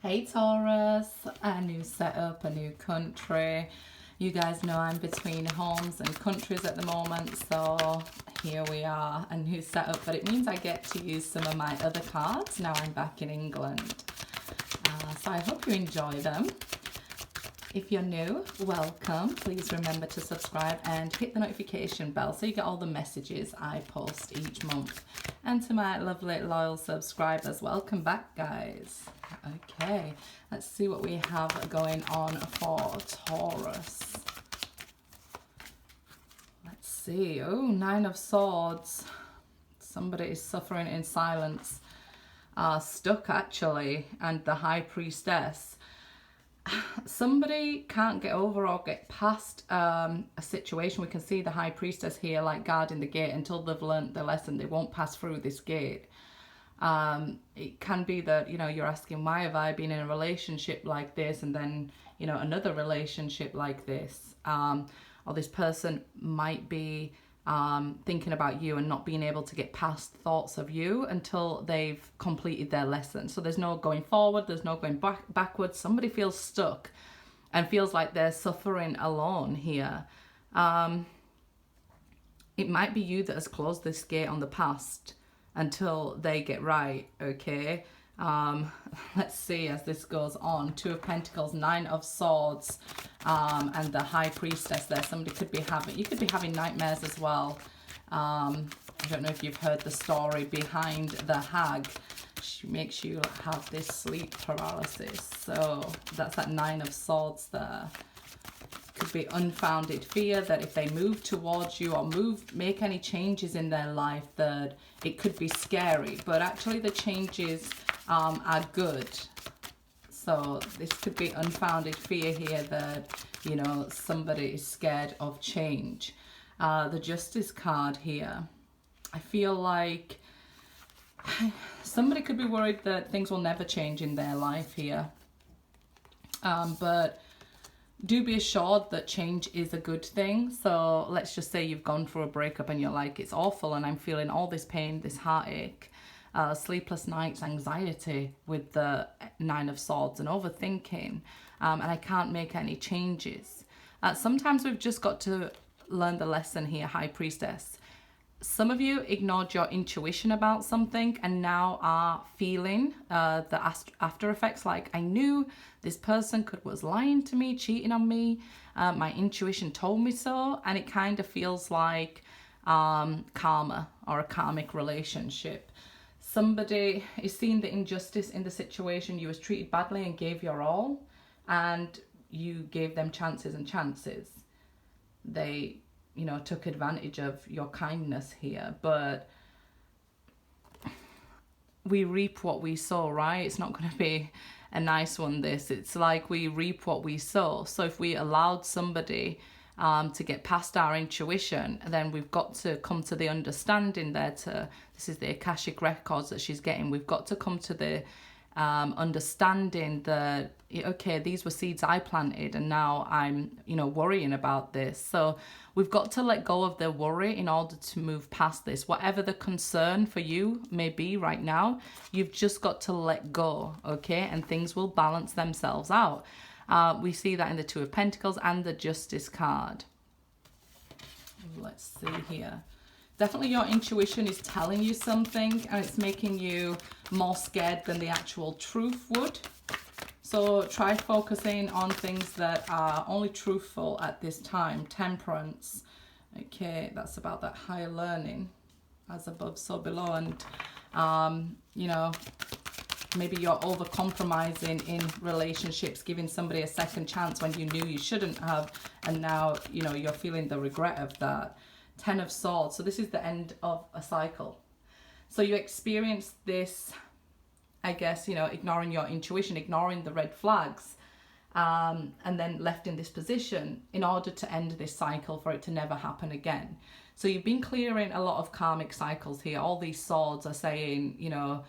Hey Taurus, a new setup, a new country. You guys know I'm between homes and countries at the moment, so here we are, a new setup, but it means I get to use some of my other cards now I'm back in England. So I hope you enjoy them. If you're new, welcome. Please remember to subscribe and hit the notification bell so you get all the messages I post each month. And to my lovely loyal subscribers, welcome back, guys. Okay, let's see what we have going on for Taurus. Let's see. Oh, Nine of Swords. Somebody is suffering in silence. Stuck, actually. And the High Priestess. Somebody can't get over or get past a situation. We can see the High Priestess here, like guarding the gate until they've learnt the lesson. They won't pass through this gate. It can be that, you know, you're asking, why have I been in a relationship like this and then, you know, another relationship like this? Or this person might be thinking about you and not being able to get past thoughts of you until they've completed their lesson. So there's no going forward, there's no going backwards. Somebody feels stuck and feels like they're suffering alone here. It might be you that has closed this gate on the past until they get right, okay? Let's see as this goes on. Two of Pentacles, Nine of Swords, and the High Priestess there. Somebody could be having, you could be having nightmares as well. I don't know if you've heard the story behind the hag. She makes you have this sleep paralysis. So that's that Nine of Swords there. Could be unfounded fear that if they move towards you or make any changes in their life, that it could be scary, but actually the changes are good. So this could be unfounded fear here that, you know, somebody is scared of change. The Justice card here. I feel like somebody could be worried that things will never change in their life here. But do be assured that change is a good thing. So let's just say you've gone through a breakup and you're like, it's awful and I'm feeling all this pain, this heartache, sleepless nights, anxiety with the Nine of Swords and overthinking, and I can't make any changes. Sometimes we've just got to learn the lesson here, High Priestess. Some of you ignored your intuition about something and now are feeling the after effects, like, I knew this person was lying to me, cheating on me. My intuition told me so. And it kind of feels like karma or a karmic relationship. Somebody is seeing the injustice in the situation. You was treated badly and gave your all. And you gave them chances and chances. They, you know, took advantage of your kindness here, but we reap what we sow, right? It's not going to be a nice one, this. It's like we reap what we sow. So if we allowed somebody to get past our intuition, then we've got to come to the understanding there this is the Akashic records that she's getting. We've got to come to the understanding that, okay, these were seeds I planted and now I'm, you know, worrying about this. So we've got to let go of the worry in order to move past this. Whatever the concern for you may be right now, you've just got to let go, okay? And things will balance themselves out. We see that in the Two of Pentacles and the Justice card. Let's see here. Definitely your intuition is telling you something and it's making you more scared than the actual truth would. So try focusing on things that are only truthful at this time. Temperance. Okay, that's about that higher learning. As above, so below. And, you know, maybe you're over-compromising in relationships, giving somebody a second chance when you knew you shouldn't have. And now, you know, you're feeling the regret of that. Ten of Swords. So this is the end of a cycle. So you experience this, I guess, you know, ignoring your intuition, ignoring the red flags, and then left in this position in order to end this cycle for it to never happen again. So you've been clearing a lot of karmic cycles here. All these swords are saying, you know,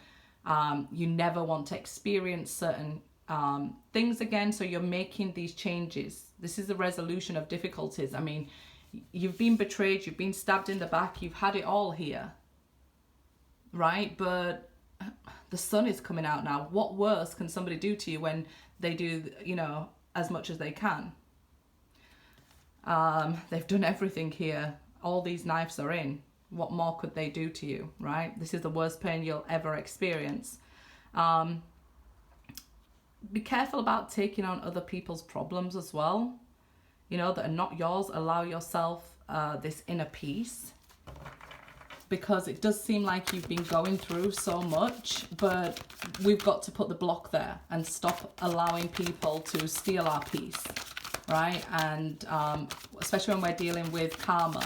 you never want to experience certain things again. So you're making these changes. This is the resolution of difficulties. I mean, you've been betrayed, you've been stabbed in the back, you've had it all here, right? But the sun is coming out now. What worse can somebody do to you when they do, you know, as much as they can? They've done everything here. All these knives are in. What more could they do to you, right? This is the worst pain you'll ever experience. Be careful about taking on other people's problems as well, you know, that are not yours. Allow yourself this inner peace, because it does seem like you've been going through so much, but we've got to put the block there and stop allowing people to steal our peace, right? And especially when we're dealing with karma,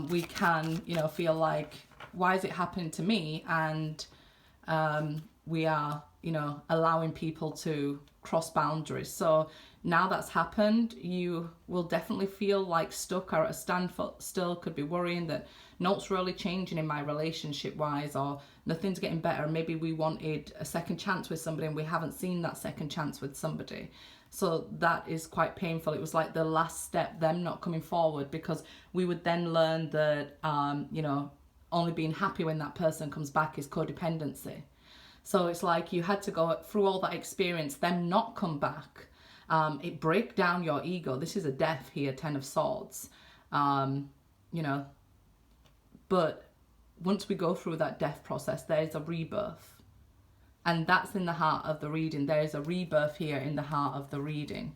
we can, you know, feel like, why is it happening to me? And we are, you know, allowing people to cross boundaries. So now that's happened, you will definitely feel like stuck or at a standstill. Could be worrying that nothing's really changing in my relationship wise, or nothing's getting better. Maybe we wanted a second chance with somebody and we haven't seen that second chance with somebody. So that is quite painful. It was like the last step, them not coming forward, because we would then learn that, you know, only being happy when that person comes back is codependency. So it's like you had to go through all that experience, them not come back. It break down your ego. This is a death here, 10 of Swords. You know, but once we go through that death process, there's a rebirth. And that's in the heart of the reading. There is a rebirth here in the heart of the reading.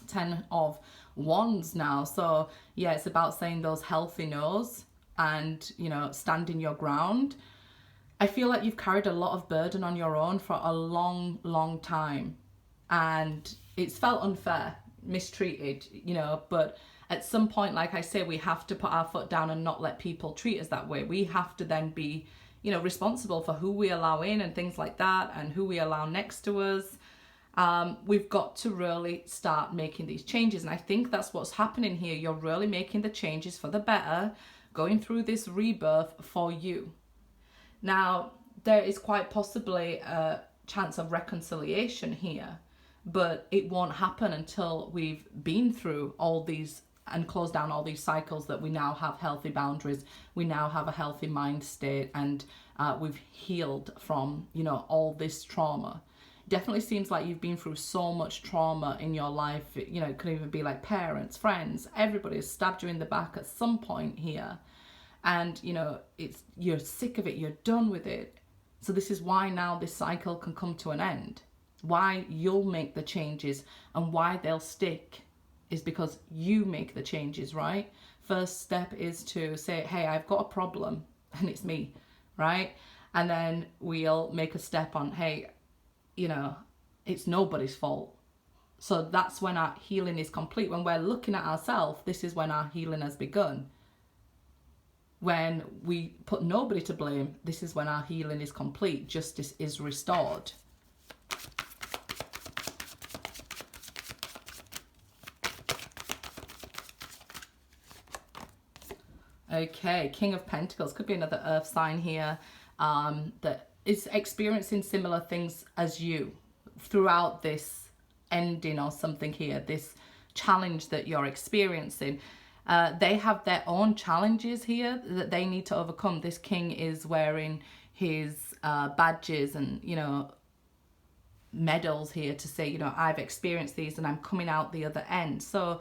10 of Wands now. So yeah, it's about saying those healthy no's and, you know, standing your ground. I feel like you've carried a lot of burden on your own for a long, long time. And it's felt unfair, mistreated, you know, but at some point, like I say, we have to put our foot down and not let people treat us that way. We have to then be, you know, responsible for who we allow in and things like that, and who we allow next to us. We've got to really start making these changes. And I think that's what's happening here. You're really making the changes for the better, going through this rebirth for you. Now, there is quite possibly a chance of reconciliation here, but it won't happen until we've been through all these and closed down all these cycles, that we now have healthy boundaries, we now have a healthy mind state, and we've healed from, you know, all this trauma. Definitely seems like you've been through so much trauma in your life. You know, it could even be like parents, friends, everybody has stabbed you in the back at some point here. And, you know, you're sick of it, you're done with it. So this is why now this cycle can come to an end. Why you'll make the changes and why they'll stick is because you make the changes, right? First step is to say, hey, I've got a problem and it's me, right? And then we'll make a step on, hey, you know, it's nobody's fault. So that's when our healing is complete. When we're looking at ourselves, this is when our healing has begun. When we put nobody to blame, this is when our healing is complete. Justice is restored. Okay, King of Pentacles. Could be another earth sign here that is experiencing similar things as you throughout this ending or something here, this challenge that you're experiencing. They have their own challenges here that they need to overcome. This king is wearing his badges and, you know, medals here to say, you know, I've experienced these and I'm coming out the other end. So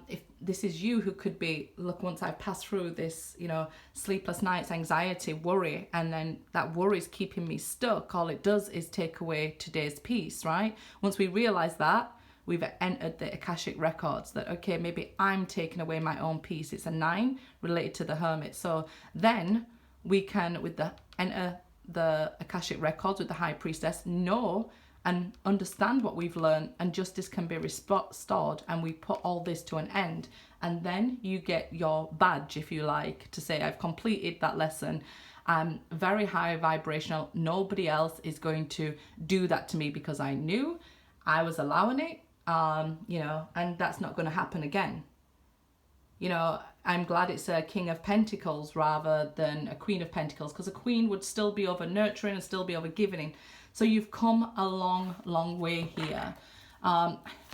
if this is you who could be, look, once I've passed through this, you know, sleepless nights, anxiety, worry, and then that worry is keeping me stuck, all it does is take away today's peace, right? Once we realize that, we've entered the Akashic records that, okay, maybe I'm taking away my own peace. It's a 9 related to the Hermit. So then we can, enter the Akashic records with the High Priestess, know and understand what we've learned, and justice can be restored, and we put all this to an end. And then you get your badge, if you like, to say, I've completed that lesson. I'm very high vibrational. Nobody else is going to do that to me because I knew I was allowing it. You know, and that's not going to happen again. You know, I'm glad it's a King of Pentacles rather than a Queen of Pentacles, because a Queen would still be over nurturing and still be over giving. So you've come a long, long way here.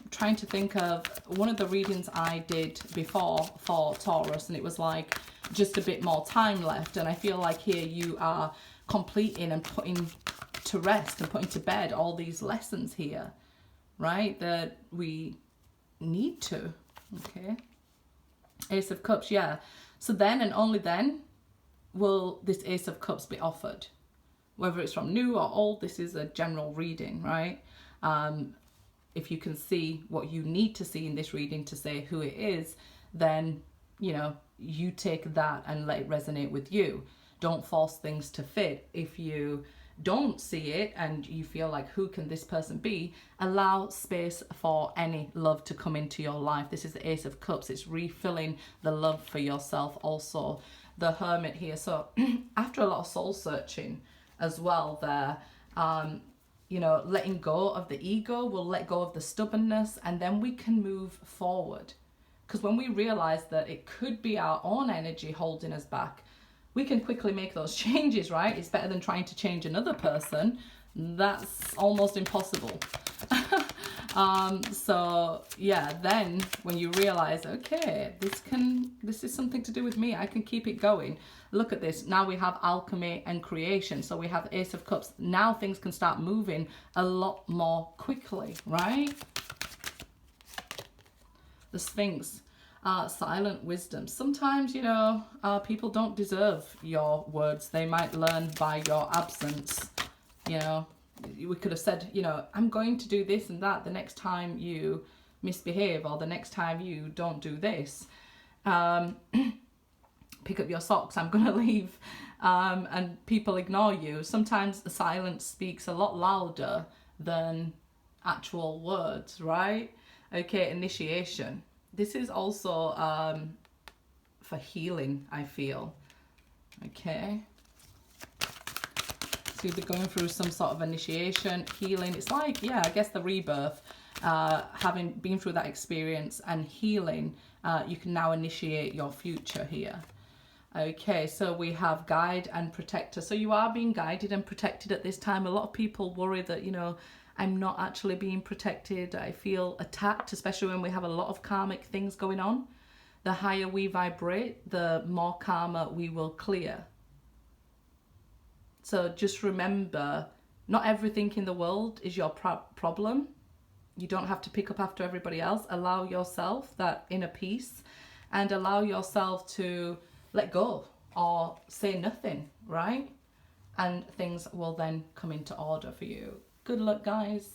Trying to think of one of the readings I did before for Taurus, and it was like just a bit more time left. And I feel like here you are completing and putting to rest and putting to bed all these lessons here, right? That we need to, okay? Ace of Cups, yeah. So then and only then will this Ace of Cups be offered. Whether it's from new or old, this is a general reading, right? If you can see what you need to see in this reading to say who it is, then, you know, you take that and let it resonate with you. Don't force things to fit. If you don't see it and you feel like, who can this person be? Allow space for any love to come into your life. This is the Ace of Cups. It's refilling the love for yourself also. The Hermit here. So after a lot of soul searching as well there, you know, letting go of the ego, we'll let go of the stubbornness, and then we can move forward. Because when we realize that it could be our own energy holding us back, we can quickly make those changes, right? It's better than trying to change another person. That's almost impossible. So yeah, then when you realize, okay, this is something to do with me, I can keep it going. Look at this. Now we have alchemy and creation. So we have Ace of Cups. Now things can start moving a lot more quickly, right? The Sphinx. Silent wisdom. Sometimes, you know, people don't deserve your words. They might learn by your absence. You know, we could have said, you know, I'm going to do this and that the next time you misbehave, or the next time you don't do this. Pick up your socks, I'm going to leave. And people ignore you. Sometimes the silence speaks a lot louder than actual words, right? Okay, initiation. This is also for healing, I feel. Okay. So you'll be going through some sort of initiation, healing. It's like, yeah, I guess the rebirth. Having been through that experience and healing, you can now initiate your future here. Okay, so we have guide and protector. So you are being guided and protected at this time. A lot of people worry that, you know, I'm not actually being protected. I feel attacked, especially when we have a lot of karmic things going on. The higher we vibrate, the more karma we will clear. So just remember, not everything in the world is your problem. You don't have to pick up after everybody else. Allow yourself that inner peace and allow yourself to let go or say nothing, right? And things will then come into order for you. Good luck, guys.